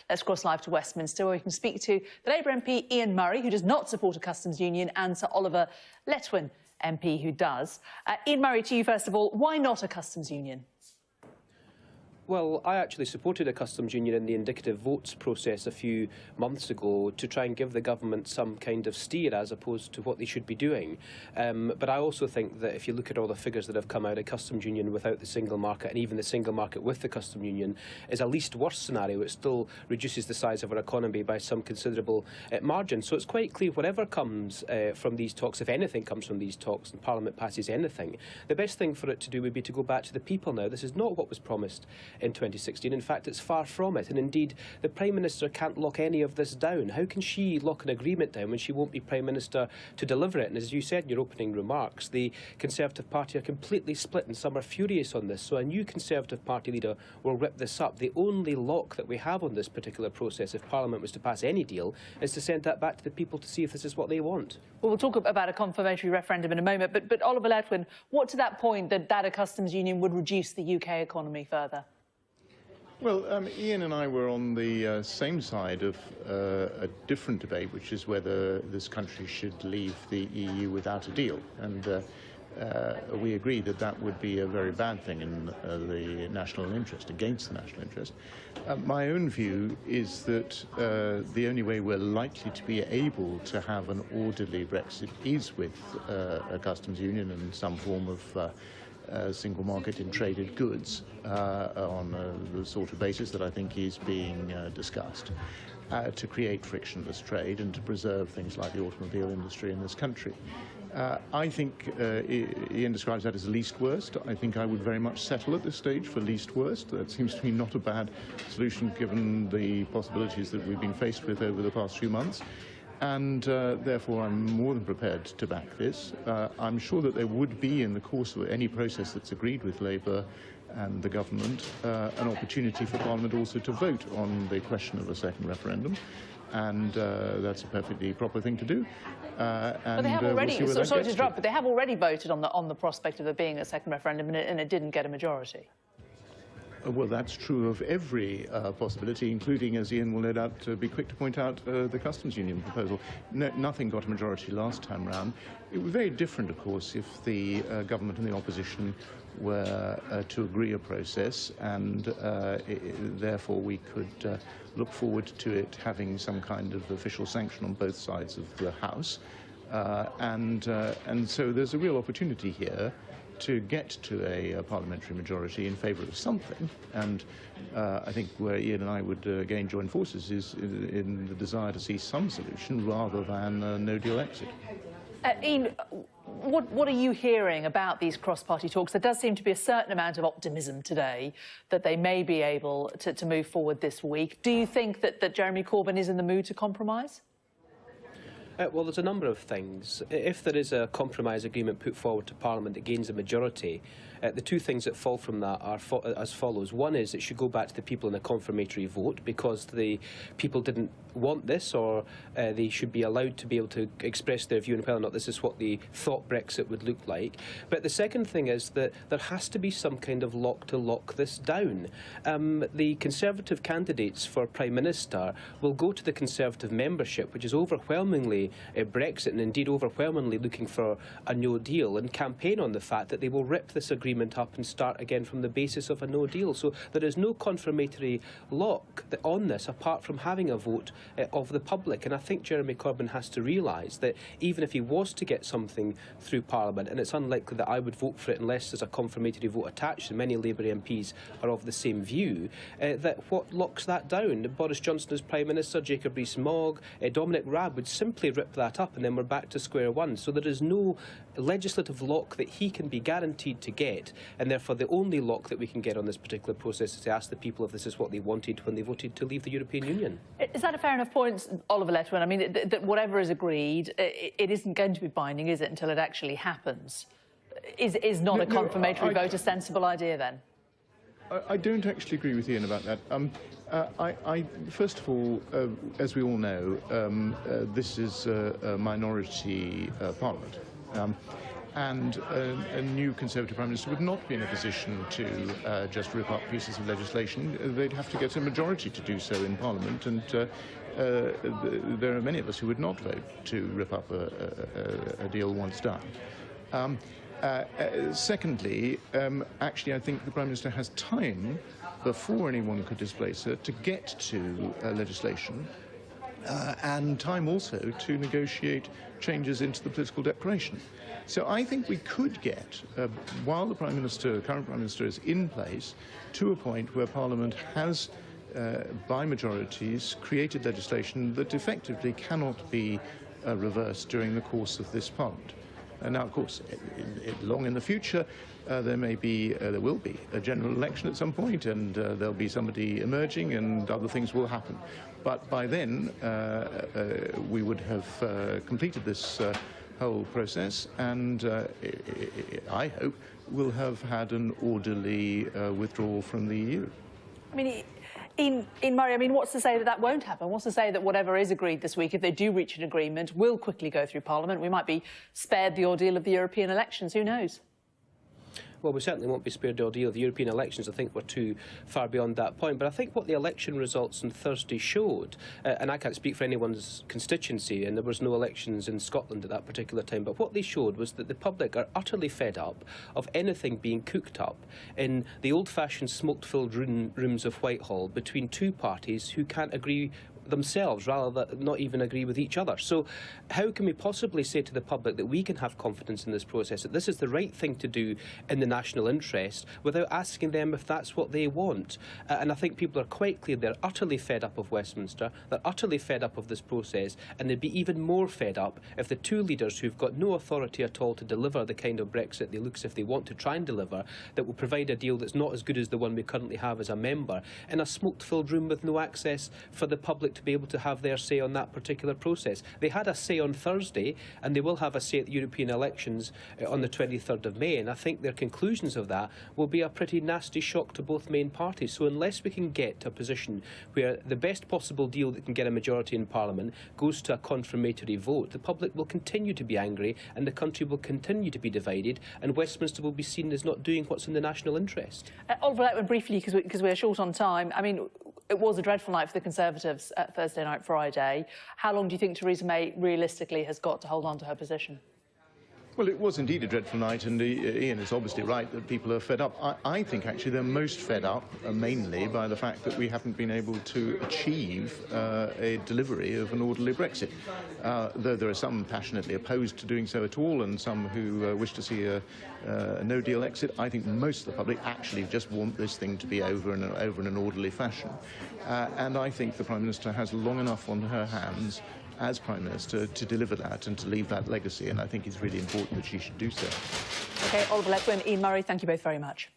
Let's cross live to Westminster, where we can speak to the Labour MP Ian Murray, who does not support a customs union, and Sir Oliver Letwin, MP, who does. Ian Murray, to you first of all, why not a customs union? Well, I actually supported a customs union in the indicative votes process a few months ago to try and give the government some kind of steer as opposed to what they should be doing. But I also think that if you look at all the figures that have come out, a customs union without the single market and even the single market with the customs union is a least worst scenario. It still reduces the size of our economy by some considerable margin. So it's quite clear whatever comes from these talks, if anything comes from these talks and Parliament passes anything, the best thing for it to do would be to go back to the people now. This is not what was promised in 2016. In fact, it's far from it. And indeed, the Prime Minister can't lock any of this down. How can she lock an agreement down when she won't be Prime Minister to deliver it? And as you said in your opening remarks, the Conservative Party are completely split and some are furious on this. So a new Conservative Party leader will rip this up. The only lock that we have on this particular process, if Parliament was to pass any deal, is to send that back to the people to see if this is what they want. Well, we'll talk about a confirmatory referendum in a moment, but Oliver Letwin, what to that point that a customs union would reduce the UK economy further? Well, Ian and I were on the same side of a different debate, which is whether this country should leave the EU without a deal. And we agreed that that would be a very bad thing in the national interest, against the national interest. My own view is that the only way we're likely to be able to have an orderly Brexit is with a customs union and some form of single market in traded goods on the sort of basis that I think is being discussed to create frictionless trade and to preserve things like the automobile industry in this country. I think Ian describes that as least worst. I think I would very much settle at this stage for least worst. That seems to me not a bad solution given the possibilities that we've been faced with over the past few months. And therefore I'm more than prepared to back this. I'm sure that there would be, in the course of any process that's agreed with Labour and the government, an opportunity for Parliament also to vote on the question of a second referendum. And that's a perfectly proper thing to do. But they have already, sorry to interrupt, but they have already voted on the prospect of there being a second referendum, and it didn't get a majority. Well, that's true of every possibility, including, as Ian will no doubt be quick to point out, the customs union proposal. Nothing got a majority last time round. It was very different, of course, if the government and the opposition were to agree a process, and therefore we could look forward to it having some kind of official sanction on both sides of the House. And so there's a real opportunity here to get to a parliamentary majority in favour of something, and I think where Ian and I would again join forces is in the desire to see some solution rather than a no-deal exit. Ian, what are you hearing about these cross-party talks? There does seem to be a certain amount of optimism today that they may be able to move forward this week. Do you think that Jeremy Corbyn is in the mood to compromise? Well, there's a number of things. If there is a compromise agreement put forward to Parliament that gains a majority, the two things that fall from that are as follows. One is it should go back to the people in a confirmatory vote because the people didn't want this, or they should be allowed to be able to express their view on whether or not this is what they thought Brexit would look like. But the second thing is that there has to be some kind of lock to lock this down. The Conservative candidates for Prime Minister will go to the Conservative membership, which is overwhelmingly Brexit and indeed overwhelmingly looking for a no deal, and campaign on the fact that they will rip this agreement up and start again from the basis of a no deal. So there is no confirmatory lock on this apart from having a vote of the public. And I think Jeremy Corbyn has to realise that even if he was to get something through Parliament, and it's unlikely that I would vote for it unless there's a confirmatory vote attached, and many Labour MPs are of the same view, that what locks that down? Boris Johnson as Prime Minister, Jacob Rees-Mogg, Dominic Raab would simply rip that up and then we're back to square one. So there is no legislative lock that he can be guaranteed to get, and therefore the only lock that we can get on this particular process is to ask the people if this is what they wanted when they voted to leave the European Union. Is that a fair enough point, Oliver Letwin? I mean, that whatever is agreed, it isn't going to be binding, is it, until it actually happens? Is not a confirmatory vote a sensible idea then? I don't actually agree with Ian about that. First of all, as we all know, this is a minority parliament. and a new Conservative Prime Minister would not be in a position to just rip up pieces of legislation. They'd have to get a majority to do so in Parliament, and there are many of us who would not vote to rip up a deal once done. Secondly, actually, I think the Prime Minister has time before anyone could displace her to get to legislation, and time also to negotiate changes into the political declaration. So I think we could get, while the current Prime Minister is in place, to a point where Parliament has, by majorities, created legislation that effectively cannot be reversed during the course of this Parliament. Now, of course, long in the future, there will be a general election at some point, and there'll be somebody emerging, and other things will happen. But by then, we would have completed this whole process, and I hope we'll have had an orderly withdrawal from the EU. I mean, Ian Murray, I mean, what's to say that that won't happen? What's to say that whatever is agreed this week, if they do reach an agreement, will quickly go through Parliament? We might be spared the ordeal of the European elections. Who knows? Well, we certainly won't be spared the ordeal of the European elections. I think we're too far beyond that point. But I think what the election results on Thursday showed, and I can't speak for anyone's constituency, and there was no elections in Scotland at that particular time, but what they showed was that the public are utterly fed up of anything being cooked up in the old-fashioned smoke-filled rooms of Whitehall between two parties who can't agree themselves, rather than not even agree with each other. So how can we possibly say to the public that we can have confidence in this process, that this is the right thing to do in the national interest, without asking them if that's what they want? And I think people are quite clear they're utterly fed up of Westminster, they're utterly fed up of this process, and they'd be even more fed up if the two leaders who've got no authority at all to deliver the kind of Brexit they look as if they want to try and deliver, that will provide a deal that's not as good as the one we currently have as a member, in a smoke-filled room with no access for the public to be able to have their say on that particular process. They had a say on Thursday, and they will have a say at the European elections on the 23rd of May, and I think their conclusions of that will be a pretty nasty shock to both main parties. So unless we can get to a position where the best possible deal that can get a majority in Parliament goes to a confirmatory vote, the public will continue to be angry, and the country will continue to be divided, and Westminster will be seen as not doing what's in the national interest. Oliver Letwin, briefly, because we're short on time. I mean, it was a dreadful night for the Conservatives Thursday night, Friday. How long do you think Theresa May realistically has got to hold on to her position? Well, it was indeed a dreadful night, and Ian is obviously right that people are fed up. I think actually they're most fed up mainly by the fact that we haven't been able to achieve a delivery of an orderly Brexit. Though there are some passionately opposed to doing so at all, and some who wish to see a no-deal exit, I think most of the public actually just want this thing to be over in an orderly fashion. And I think the Prime Minister has long enough on her hands as Prime Minister to deliver that and to leave that legacy, and I think it's really important that she should do so. OK, Oliver Letwin, Ian Murray, thank you both very much.